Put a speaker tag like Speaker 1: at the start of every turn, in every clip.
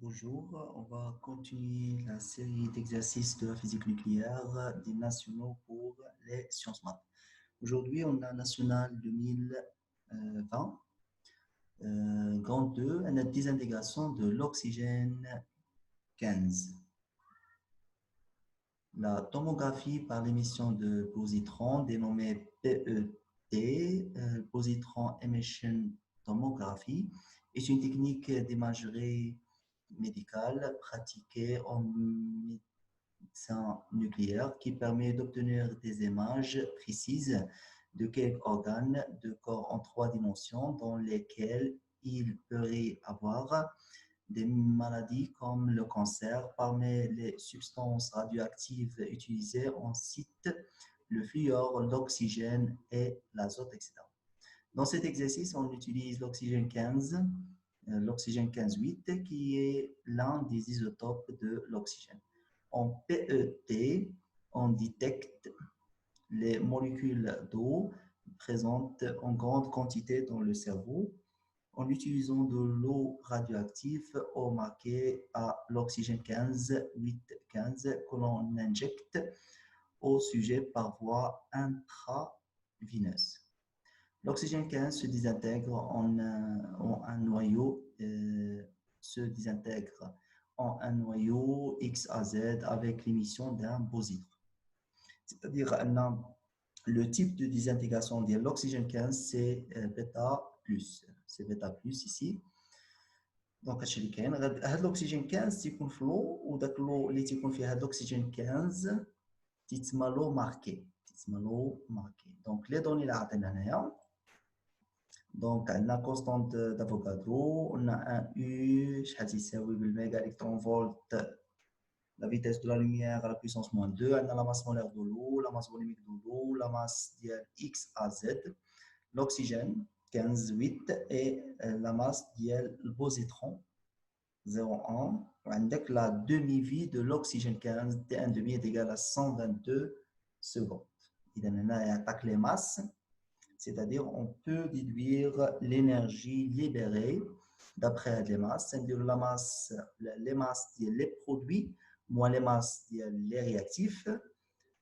Speaker 1: Bonjour, on va continuer la série d'exercices de la physique nucléaire des nationaux pour les sciences maths. Aujourd'hui, on a national 2020, grand 2, la désintégration de l'oxygène 15. La tomographie par l'émission de positrons dénommée PET, Positron Emission Tomography, est une technique d'imagerie médicale pratiquée en médecine nucléaire qui permet d'obtenir des images précises de quelques organes de corps en 3 dimensions dans lesquels il pourrait avoir des maladies comme le cancer. Parmi les substances radioactives utilisées, on cite le fluor, l'oxygène et l'azote, etc. Dans cet exercice, on utilise l'oxygène 15, l'oxygène 15,8, qui est l'un des isotopes de l'oxygène. En PET, on détecte les molécules d'eau présentes en grande quantité dans le cerveau en utilisant de l'eau radioactive au marqué à l'oxygène 15, 8, 15 que l'on injecte au sujet par voie intraveineuse. L'oxygène 15 se désintègre en un noyau, XAZ avec l'émission d'un positron. C'est-à-dire le type de désintégration de l'oxygène 15, c'est bêta plus. C'est bêta plus ici. Donc, l'oxygène 15 تيكون في l'eau وداك l'eau اللي تيكون فيها l'oxygène 15 تيتسمى l'eau marquée. Donc, les données اللي عطينا هنايا. Donc, on a une constante d'Avogadro, on a un U, شحال تيساوي بالميغا électron volt, la vitesse de la lumière à la puissance moins 2, on a la masse molaire de l'eau, la masse volumique de l'eau, la masse ديال XAZ, l'oxygène 15,8 et la masse ديال البوزيترون 0,1. عندك la demi-vie de l'oxygène 15, T1 demi est égal à 122 secondes. إذا هنا يعطيك les masses. C'est-à-dire on peut déduire l'énergie libérée d'après les masses. C'est-à-dire les masses les produits moins les masses les réactifs,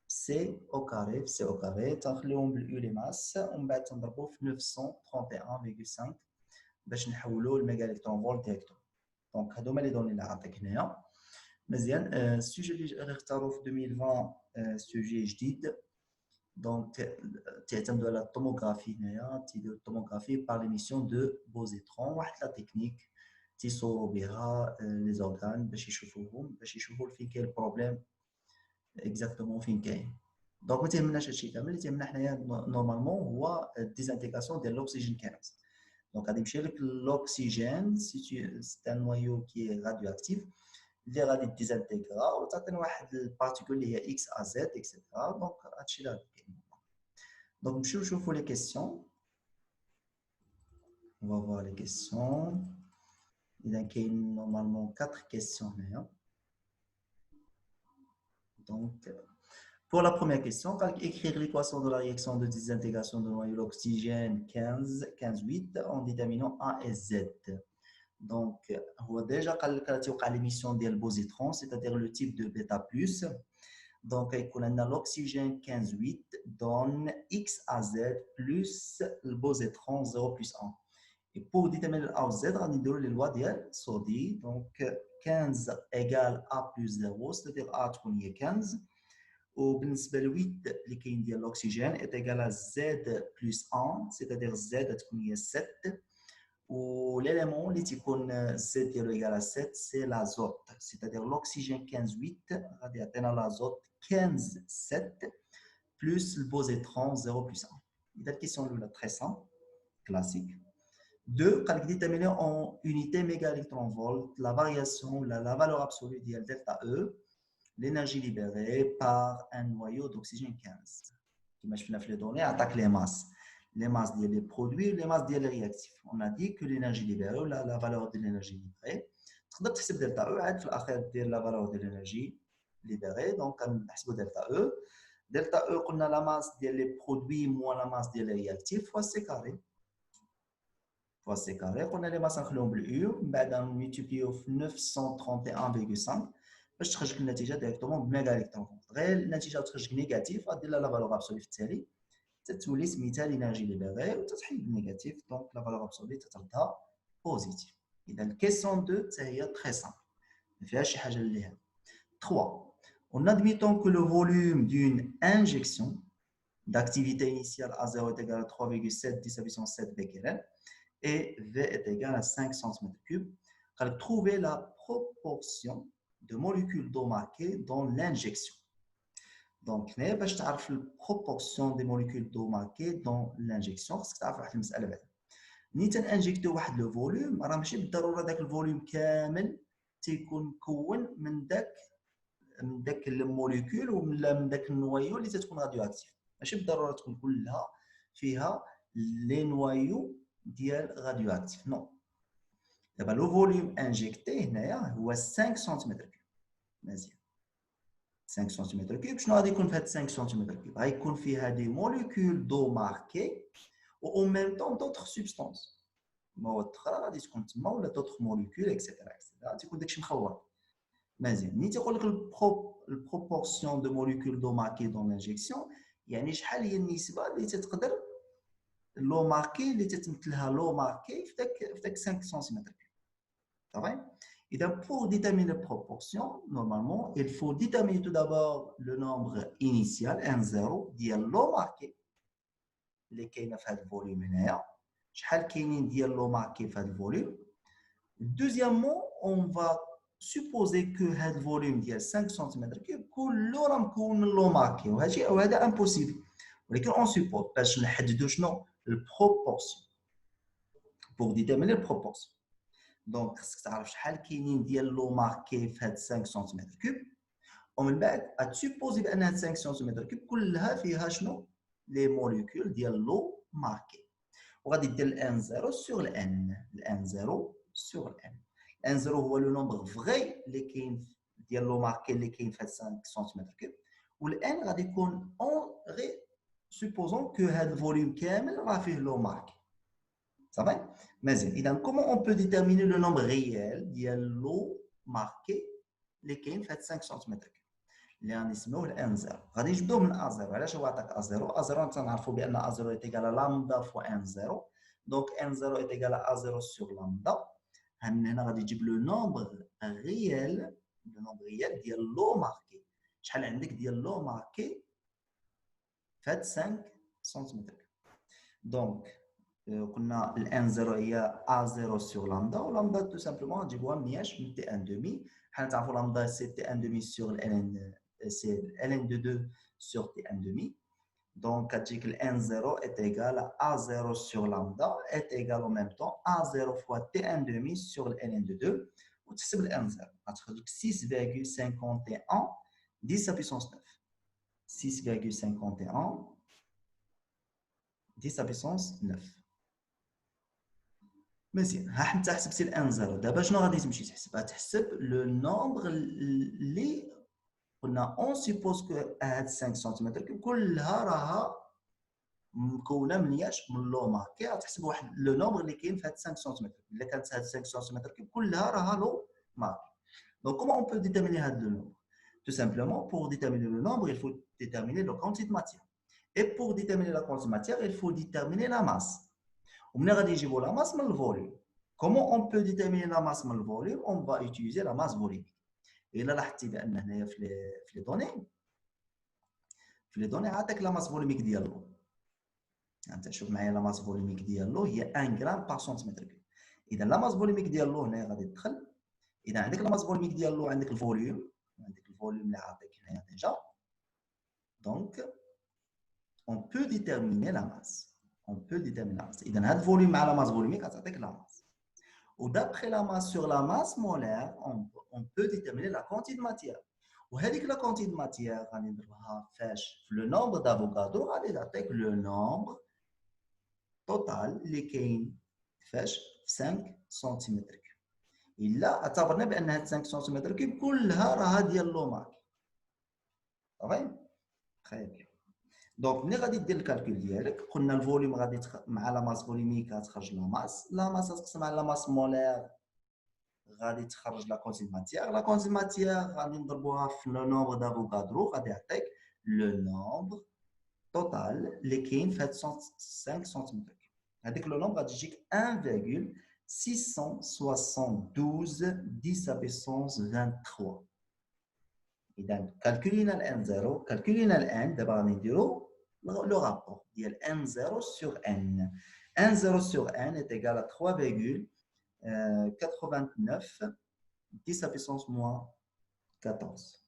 Speaker 1: c'est au carré. تنخليهم بالU les masses ومن بعد تنضربوا في 931,5 باش نحولوا الميجا الكترون فولت ديريكتوم. دونك هادو هما لي دوني اللي عطيك هنايا. مزيان. السوجي اللي اختاروا في 2020 سوجي جديد. Donc, تعتمد على الطوموغرافي هنايا تيديروا الطوموغرافي par l'émission de بوزيترون. واحد لا تكنيك تيصوروا بها لي زورغان باش يشوفوا فين كاين البروبليم اكزاكتومون فين كاين. دونك ما تهمناش هادشي كامل، اللي تهمنا حنايا نورمالمون هو الديزانتيغاسيون ديال لوكسيجين 15. دونك غادي يمشي لك لوكسيجين سي ان نويو كي راديو-اكتيف اللي غادي ديزانتيغرا وتعطينا واحد البارتيكول اللي هي اكس ا زد اكسيتيرا. دونك هادشي اللي غادي كاين. دونك نمشيو نشوفوا لي كيسيون. On va voir les questions. Il y a normalement 4 questions هنايا. Donc, pour la première question, écrire l'équation de la réaction de désintégration de noyau d'oxygène 15,8 en déterminant A et Z. Donc, هو déjà توقع l'émission ديال البوزيترون, c'est-à-dire le type de bêta plus. Donc, l'oxygène 15,8 donne X à Z plus le positron 0 plus 1. Et pour déterminer A ou Z, on a les lois de Sodi. Donc, 15 égale A plus 0, c'est-à-dire A est 15. Ou بالنسبة ل 8 اللي كاين ديال l'oxygène est égal à Z plus 1, c'est-à-dire Z est 7. Ou l'élément اللي تيكون Z ديالو égal à 7, c'est l'azote. C'est-à-dire l'oxygène 15,8 غادي يعطينا l'azote 15,7 plus le positron 0 plus 1. إذا الكيسيون الأولى très simple, classique. 2, قال لك déterminer en unité méga électron volt la variation, la valeur absolue de delta E, l'énergie libérée par un noyau d'oxygène 15. Comme je fais les données, attaque les masses des produits, les masses des réactifs. On a dit que l'énergie libérée, ou la valeur de l'énergie libérée, tu peux تحسب delta E, عاد في الأخير دير la valeur de l'énergie libérée, donc نحسبوا delta E. Delta E, قلنا la masse des produits moins la masse des réactifs fois C carré. fois c carré. قلنا لي ماس نخليهم باليو من بعد نملتيبليو في 931.5 باش تخرج لك النتيجه ديريكتومون بميغا الكترون فولت. غير النتيجه تخرج نيجاتيف غدير لها لا فالور ابسولي في التالي تتولي سميتها لينيرجي ليبري وتتحيد النيجاتيف دونك لا فالور ابسولي تتردها بوزيتيف. اذا الكيسيون 2 حتى هي تري سامبل ما فيهاش شي حاجه اللي هي 3. En admettant que le volume d'une injection d'activité initiale à 0 est égal à 3,7 10 à puissance 7 becquerel et V est égal à 5 cm3, trouver la proportion de molécules d'eau marquées dans l'injection. Donc, باش تعرف la proportion des molécules d'eau marquées dans l'injection, خاصك تعرف واحد المسألة بعدا. ملي تنانجيكتيو واحد لو فوليوم راه ماشي بالضرورة داك الفوليوم كامل تيكون مكون من داك الموليكول ولا من داك النوايو اللي تتكون راديو اكتيف. ماشي بالضروره تكون كلها فيها لي نوايو ديال راديو اكتيف نو. دابا لو فوليوم انجيكتي هنايا هو 5 سنتيمتر كيوب. مزيان 5 سنتيمتر كيوب. شنو غادي يكون في هاد 5 سنتيمتر كيوب؟ غيكون فيها دي موليكول دو ماركي و او ميم طون دوطخ سبستانس مواد اخرى غادي تكون تما ولا دوطخ موليكول اكسيتيرا اكسيتيرا تيكون داكشي مخور. مزيان ملي تيقول لك البروبورسيون دو موليكول دو ماركي دون لانجيكسيون يعني شحال هي النسبه اللي تقدر لو ماركي اللي تتمثلها لو ماركي في داك 5 سنتيمتر كيوب. صافي. اذا pour déterminer la proportion normalement il faut déterminer tout d'abord le nombre initial 1 ديال لو ماركي اللي كاينه في هذا الفوليوم هنايا. شحال كاينين ديال لو ماركي في هذا الفوليوم. Deuxièmement, on va supposer que هذا الفوليوم ديال 5 سنتيمتر كيوب كله راه مكون من لو ماركي وهذا امبوسيبل. ولكن اون سيبوز باش نحددوا شنو البروبورسيون pour déterminer البروبورسيون. دونك خصك تعرف شحال كاينين ديال لو ماركي في هاد 5 سنتيمتر كيوب ومن بعد غتسيبوزي بان هاد 5 سنتيمتر كيوب كلها فيها شنو لي موليكول ديال لو ماركي وغادي دير الان 0 سور الان الان 0 سور الان. الان 0 هو لو نومبر فغي اللي كاين ديال لو ماركي اللي كاين في 5 سنتيمتر كيوب والان غادي يكون اون غي سوبوزون كو هاد الفوليوم كامل راه فيه لو ماركي. صافي مزيان. اذا كومون اون بو ديتيرميني لو نومبر ريال ديال لو ماركي اللي كاين في هاد 5 سنتيمتر كيوب اللي غنسميوه الان 0. غادي نجبدوه من ا 0. علاش هو عطاك ا 0؟ ا 0 تنعرفوا بان ا 0 ايتيكال لامدا فوا ان 0 دونك ان 0 ايتيكال ا 0 سور لامدا. هنا غادي تجيب لو نومبر ريال ديال لو ماركي. شحال عندك ديال لو ماركي في هاد 5 سنتيمتر كيوب. دونك قلنا الان 0 هي ا 0 سور لامدا ولامدا تو سامبلومون غتجيبوها منياش من تي ان دومي. حنا تعرفوا لامدا سي تي ان دومي سور الان سي الان دو 2 سور تي ان دومي. Donc, n 0 est égal à A0 sur lambda est égal en même temps à A0 fois T1 demi sur le Ln de 2. Ou tu sais le n0. 6,51 10 à puissance 9. 6,51 10 à puissance 9. مزيان. ها حتى حسبتي الان 0 دابا شنو غادي تمشي تحسب؟ تحسب لو نومبر اللي قلنا اون سيبوز كو هاد 5 سنتيمتر كيوب كلها راها مكونه من ياش من لو ماركي. غتحسب واحد لو نومبر اللي كاين في هاد 5 سنتيمتر. الا كانت هاد 5 سنتيمتر كيوب كلها راها لو ماركي. دونك كومون اون بو ديتيرميني هاد لو نومبر؟ tout simplement pour déterminer le nombre il faut déterminer la quantité de matière et pour déterminer la quantité de matière il faut déterminer la masse. ومنين غادي نجيبوا la masse من الفوليوم. comment on peut déterminer la masse من الفوليوم؟ on va utiliser la masse volumique. الا لاحظتي بان هنايا في لي دوني عطاك لا ماس فوليميك ديال لو. انت شوف معايا لا ماس فوليميك ديال لو هي 1 غرام بار سنتيمتر كيوب. اذا لا ماس فوليميك ديال لو هنا غادي تدخل. اذا عندك لا ماس فوليميك ديال لو عندك الفوليوم اللي عاطيك هنايا ديجا. دونك اون بو ديتيرميني لا ماس. اذا هاد الفوليوم مع لا ماس فوليميك غتعطيك لا ماس. ودابخي لا ماس سور لا ماس مولير اون بو ديتيرميني لا كونتي دو ماتيير. وهذيك لا كونتي دو ماتيير غادي نضربها فاش في لو نومبر دافوكادو غادي تعطيك لو نومبر توتال اللي كاين فاش في 5 سنتيمتر كيوب. الا اعتبرنا بان هاد 5 سنتيمتر كيوب كلها راها ديال لو ماركي. صافي خايب. دونك ملي غادي دير الكالكول ديالك قلنا الفوليوم غادي مع لا ماس فوليميك غتخرج لا ماس تقسم على لا ماس مولير غادي تخرج لا كونتيت ماتيير. لا كونتيت ماتيير غادي نضربوها في لو نومبر دافوكادرو غادي يعطيك لو نومبر توتال اللي كاين في هاد 5 سنتيمتر كيوب. هذيك لو نومبر غادي تجيك 1,672 10 بيسونس 23. اذا كالكولينا الان زيرو، كالكولينا الان دابا غادي نديرو لو رابور ديال ان زيرو سور ان. ان زيرو سور ان est égal à 3,89 10 puissance moins 14.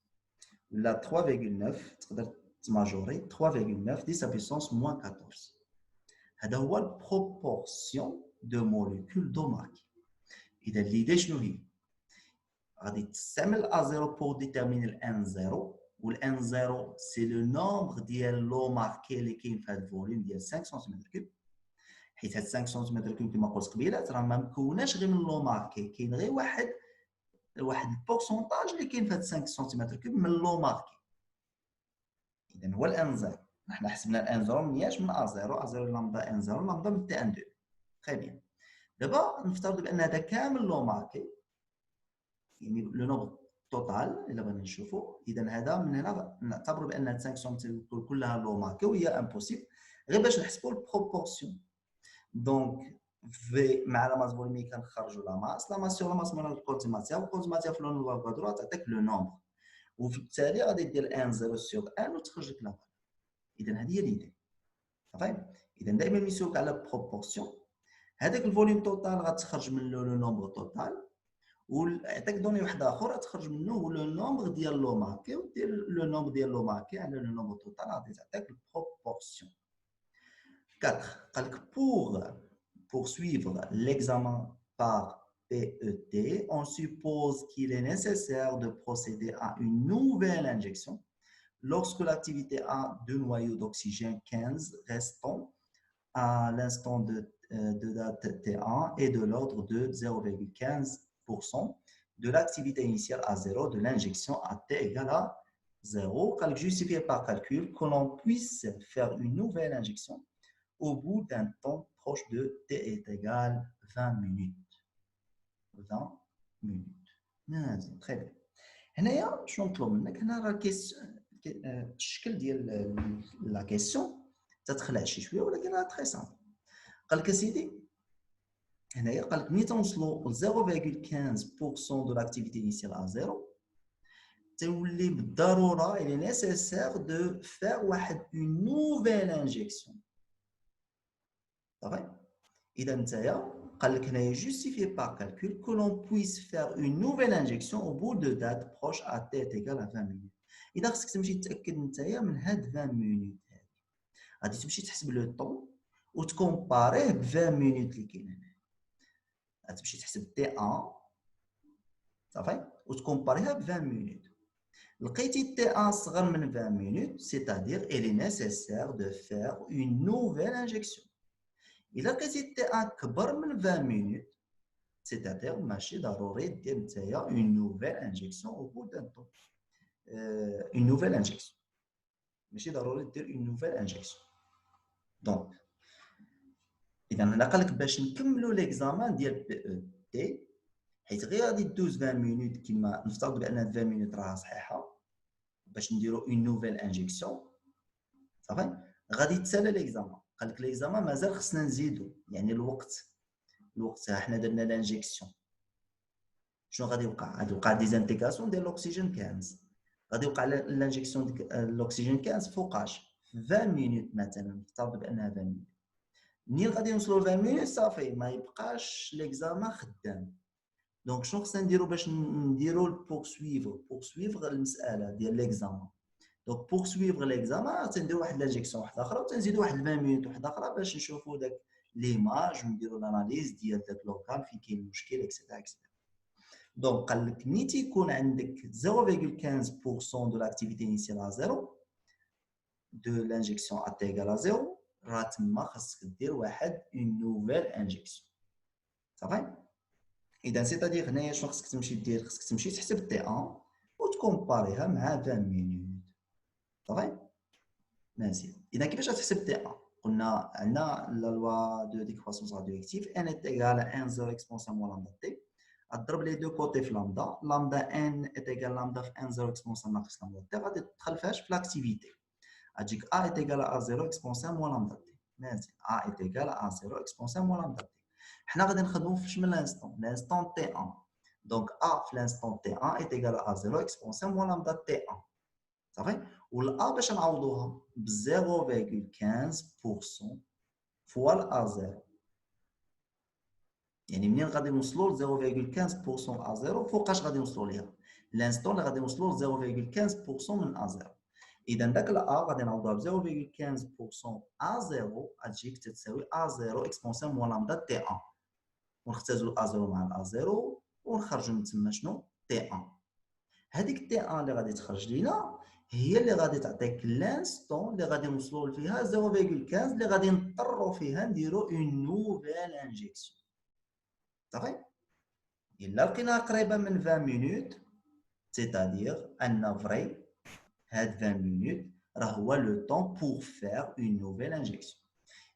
Speaker 1: La 3,9 تقدر تماجوري 3,9 10 puissance moins 14. هذا هو البروبورسيون دو موليكول دو ماركي. اذا ليدي شنو هي؟ غادي تستعمل A0 pour déterminer le N0 و N0 c'est le nombre ديال لو ماركي اللي كاين في هذا الفوليوم ديال 5 سنتيمتر كيوب. حيت هاد 5 سنتيمتر كيوب كما قلت قبيله راه ما مكوناش غير من لو ماركي، كاين غير واحد البورسونتاج اللي كاين في هاد 5 سنتيمتر كيوب من لو ماركي. اذا هو الان 0. حنا حسبنا الان 0 منياش من A0 لامدا ان 0 لامدا من تي ان 2. تري بيان. دابا نفترض بان هذا كامل لو ماركي يعني لو نومبر توتال الا بغينا نشوفوا. اذا هذا من هنا نعتبروا بان هاد 5 سنتيمتر كلها لو ماركي وهي امبوسيبل غير باش نحسبوا البروبورسيون. دونك في مع لا ماس فوليميك كنخرجوا لا ماس سور لا ماس من الكونتي ماتيير والكونتي ماتيير في لو نومبر كوادرو تعطيك لو نومبر، وفي التالي غادي دير ان 0 سور ان وتخرج لك لا فالور. اذا هذه هي ليدي صافي. اذا دائما يسولك على بروبورسيون، هذاك الفوليوم توتال غتخرج من لو نومبر توتال ويعطيك دوني واحد اخر تخرج منه هو لو نومبر ديال لو ماركي ودير لو نومبر ديال لو ماركي على لو نومبر توتال غادي تعطيك البروبورسيون. 4 قال لك pour suivre l'examen par PET, on suppose qu'il est nécessaire de procéder à une nouvelle injection lorsque l'activité A de noyau d'oxygène 15 restant à l'instant de date T1 est de l'ordre de 0,15% de l'activité initiale à 0 de l'injection à T égale à 0. Justifié par calcul que l'on puisse faire une nouvelle injection au bout d'un temps proche de T est égal 20 minutes. 20 minutes. Très bien. هنايا شنو نطلب منك؟ هنا راه الشكل ديال لا كيسيون تتخلع شي شويه ولكن راه تري سامبل. قال لك اسيدي هنايا قال لك ملي توصلوا ل 0,15% دو لاكتيفيتي انيسيال ا 0 تولي بالضروره il est nécessaire de faire واحد une nouvelle injection. صافي. اذا نتايا قال لك هنايا justifié par calcul que l'on puisse faire une nouvelle injection au bout de date proche à t égale à 20 minutes. اذا خصك تمشي تاكد نتايا من هاد 20 مينوت هادي غادي تمشي تحسب لو طون وتكومباريه ب 20 مينوت اللي كاين هنا. غتمشي تحسب تي 1 صافي وتكومباريها ب 20 مينوت. لقيتي تي 1 صغر من 20 مينوت c'est-à-dire il est nécessaire de faire une nouvelle injection. إلا لقيتي تي 1 كبر من 20 مينوت c'est-à-dire ماشي ضروري دير نتايا une nouvelle injection au bout d'un temps. une nouvelle injection ماشي ضروري دير une nouvelle injection. دونك اذا هنا قال لك باش نكملوا ليكزامان ديال بي او تي حيت غير غادي دوز 20 مينوت كما نفترض بان 20 مينوت راها صحيحه باش نديروا اون نوفيل انجيكسيون صافي غادي تسالى ليكزامان. قال لك ليكزامان مازال خصنا نزيدوا يعني الوقت حنا درنا لانجيكسيون شنو غادي يوقع؟ غادي يوقع ديزانتيغاسيون ديال الاكسجين 15 غادي يوقع لانجيكسيون ديال الاكسجين 15 فوقاش 20 مينوت مثلا نفترض بانها 20 مينوت. منين غادي نوصلوا ل 20 مينوت صافي ما يبقاش ليكزامان خدام. دونك شنو خصنا نديرو باش نديرو بورسويفغ المساله ديال ليكزامان؟ دونك بورسويفغ ليكزامان تنديرو واحد لانجيكسيون واحده اخرى وتنزيدو واحد 20 مينوت واحده اخرى باش نشوفوا داك ليماج ونديرو لاناليز ديال داك لوكال فين كاين المشكل اكسيتيرا اكسيتيرا. دونك قال لك ملي تيكون عندك 0,15% دو لاكتيفيتي انيسيال ا 0 دو لانجيكسيون ا تي ايغال ا 0 راه تما خاصك دير واحد اون نوفيل انجيكسيون صافي. اذا سيتادير هنايا شنو خصك تمشي دير؟ خصك تمشي تحسب تي 1 وتكومباريها مع 20 مينوت صافي. مزيان. اذا كيفاش غتحسب تي 1؟ قلنا عندنا لا لوا دو ديكروسونس راديوأكتيف ان est égal à 1 0 exponentielle moins lambda t. غتضرب لي دو كوتي في لامدا، لامدا ان est égal لامدا في 1 0 exponentielle ناقص لامدا t. غادي تدخل فاش في لاكتيفيتي، غتجيك a est égal à 0 exponentielle moins lambda t. مزيان، a est égal à 0 exponentielle moins lambda t. حنا غادي نخدمو في شمن لانستون؟ لانستون t 1. دونك a في لانستون t 1 est égal à 0 exponentielle moins lambda t 1. صافي. والA باش نعوضوها ب 0.15% فوا الA 0. يعني منين غادي نوصلوا ل 0.15% A 0 فوقاش غادي نوصلوا ليها؟ لانستون اللي غادي نوصلوا ل 0.15% من A 0. اذا داك الA غادي نعوضوها ب 0.15% A 0 غتجيك تساوي A 0 اكسبونسيون موان لامدا تي 1. ونختزلوا A 0 مع الA 0 ونخرجوا من تما شنو؟ تي 1. هذيك تي 1 اللي غادي تخرج لينا هي اللي غادي تعطيك لانستون اللي غادي نوصلوا فيها 0.15 اللي غادي نضطروا فيها نديروا اون نوفيل انجيكسيون. صافي. الا لقيناها قريبه من 20 مينوت سيتادير ان فري هاد 20 مينوت راه هو لو طون بور فير اون نوفيل انجيكسيون.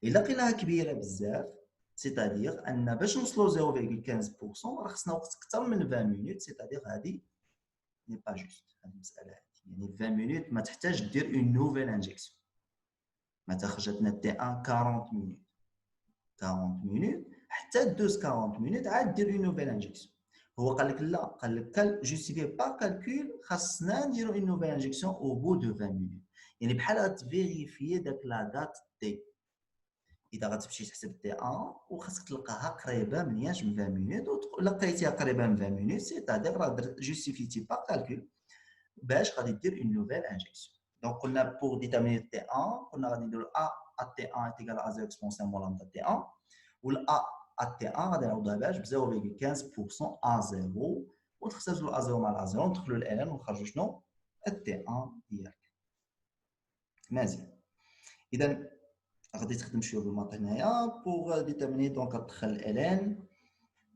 Speaker 1: الا لقيناها كبيره بزاف سيتادير ان باش نوصلوا 0.15 راه خصنا وقت اكثر من 20 مينوت، سيتادير هادي ني با جوست هاد المساله هادي. يعني 20 مينوت ما تحتاج دير اون نوفيل انجيكسيون. مثلا خرجتنا تي 1 40 مينوت 40 مينوت حتى دوز 40 مينوت عاد دير اون نوفيل انجيكسيون. هو قال لك لا، قال لك جوستيفي با كالكول خاصنا نديرو اون نوفيل انجيكسيون او بو دو 20 مينوت. يعني بحال غتفيريفي داك لا دات تي. اذا غتمشي تحسب تي 1 وخاصك تلقاها قريبه من 20 مينوت، ولقيتيها قريبه من 20 مينوت سيتادير راه جوستيفيتي با كالكول باش غادي دير اون نوفيل انجيكسيون. دونك قلنا بور ديترميني تي 1 قلنا غادي نديرو ا تي 1 ايكال ا 0 اكسبونسيون مول لامدا تي 1، والا تي 1 غادي نعوضوها باش ب 0.15% ا 0 وتختزلوا ا 0 مع ا 0 ندخلوا الان ونخرجوا شنو؟ التي 1 ديالك. مزيان. اذا غادي تخدم شويه بالماط هنايا بوغ ديترميني. دونك غتدخل الان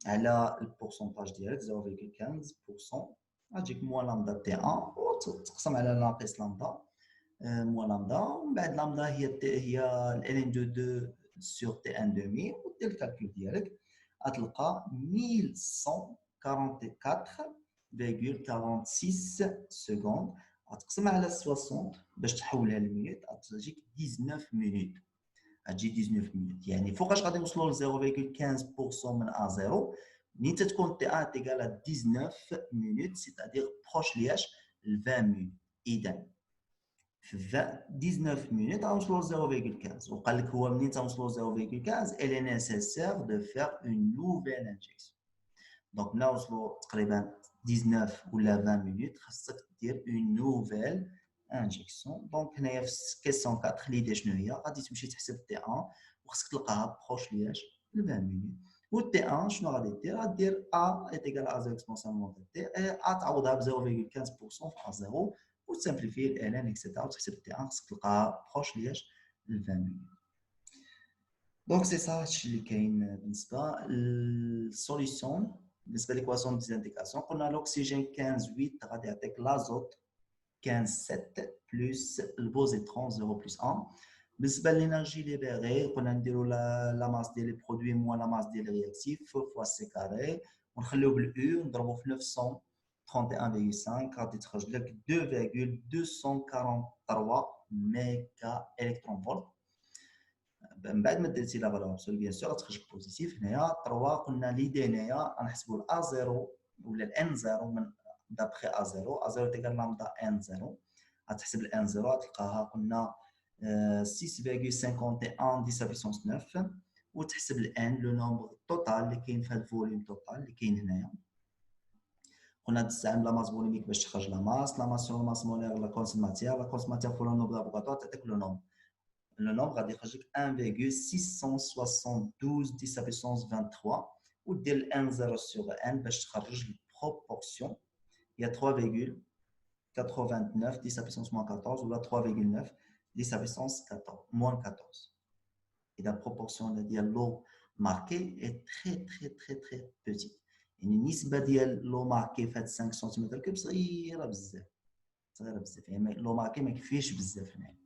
Speaker 1: على البورسونتاج ديالك 0.15% غتجيك موان لامدا تي 1 وتقسم على ناقص لامدا موان لامدا، ومن بعد لامدا هي الان دو 2 سور تي 1 دومي، ودير الكالكول ديالك غتلقى 1144.46 سكوند. غتقسم على 60 باش تحولها لمينوت غتجيك 19 مينوت. غتجي 19 مينوت. يعني فوقاش غادي نوصلوا ل 0.15% من ا 0 منين تكون تي 1 تيكال 19 مينوت سيتادير بروش لياش ل 20 مينوت. اذا في 19 مينوت غنوصلوا ل 0.15. وقال لك هو منين توصلوا ل 0.15 elle est nécessaire de faire une nouvelle injection. دونك ملي نوصلوا تقريبا 19 ولا 20 مينوت خاصك دير اون نوفيل انجيكسيون. دونك هنايا في كيسيون 4 ليدي شنو هي؟ غادي تمشي تحسب تي 1 وخاصك تلقاها بروش لياش ل 20 مينوت. و تي 1 شنو غادي دير؟ غادير ا ايكال ا 0 اكسبونسيون مون تي ا تعوضها ب 0.15% في ا 0 وتسامبليفي الان اكسيتيرا وتحسب تي 1 خاصك تلقاها بروش لياش ل 20 مينوت. دونك سي سا هادشي اللي كاين بالنسبه للسوليسيون. بالنسبه ليكواسيون ديزانتيغاسيون قلنا لوكسيجين 15 8 غادي يعطيك لازوت 15 7 بلس البوزيترون 0 بلس 1. بالنسبه للانرجي ليبيري قلنا نديرو لا ماس ديال لي برودوي موان لا ماس ديال رياكتيف فوا سي كاري ونخليو بالاو نضربو في 931.5 غادي تخرج لك 2.243 ميجا الكترون فولت. من بعد ما درتي لا فالور ابسول بيان سور غتخرج بوزيتيف. هنايا 3 قلنا ليدي هنايا غنحسبوا الا 0 ولا الان 0 من دابخي ا 0 ا 0 تيكال لامدا ان 0. غتحسب الان 0 غتلقاها قلنا 6.51 دي سابيسونس 9 وتحسب الان لو نومبر توتال اللي كاين في هذا الفوليوم توتال اللي كاين هنايا. قلنا تستعمل لا ماس فوليميك باش تخرج لا ماس سور ماس مولير لا كونس ماتيير لا كونس ماتيير فور لو نومبر لابوغاتوار تعطيك لو نومبر. Le nombre غادي يخرج 1.672 10 puissance 23 ودير n 0 sur n باش تخرج البروبورسيون هي 3.89 10 puissance moins 14 ولا 3.9 10 puissance 14 moins 14. إذا البروبورسيون ديال لو ماركي est très très très très petite. يعني النسبة ديال لو ماركي في هاد 5 سنتيمتر كوب صغيرة بزاف صغيرة بزاف. يعني لو ماركي ما كيفيش بزاف هنايا.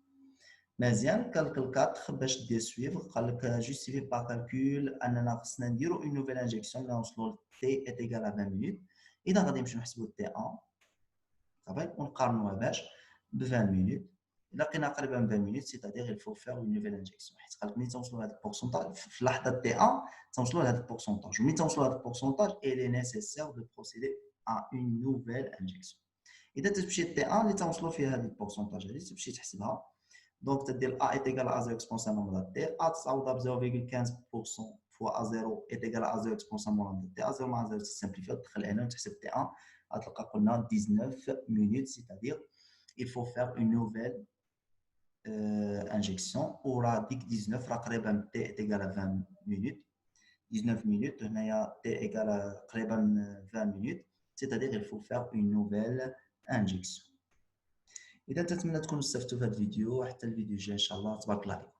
Speaker 1: مزيان. كالكل 4 باش دير سويفغ قال لك جوستيفي با كالكول اننا خصنا نديرو اون نوفيل انجيكسيون اللي نوصلوا تي ايت ايكال 20 مينوت. اذا غادي نمشيو نحسبوا تي 1 صافي ونقارنوها باش ب 20 مينوت. الا لقينا قريبه من 20 مينوت سيتادير الفو فير اون نوفيل انجيكسيون، حيت قال لك ملي توصلوا لهذا البورسونتاج في لحظه تي 1 توصلوا لهذا البورسونتاج، وملي توصلوا لهذا البورسونتاج اي نيسيسير دو بروسيدي ا اون نوفيل انجيكسيون. اذا تمشي تي 1 اللي توصلوا فيها هذه البورسونتاج هذه تمشي تحسبها. دونك تدير A est égal à 0 exponentielle moins t, A تصاوبها ب 0,15% fois A0 est égal à 0 exponentielle moins t. A0 مع 0 تسامبليفي تدخل هنا وتحسب T1 غتلقى قلنا 19 minutes, c'est-à-dire il faut faire une nouvelle injection وراه ديك 19 راه قريبه من T est égal à 20 minutes. 19 minutes هنايا T égale قريبه من 20 minutes, c'est-à-dire il faut faire une nouvelle injection. اذا تتمنى تكونوا استفدتوا في هذا الفيديو، حتى الفيديو الجاي ان شاء الله. تبارك الله عليكم.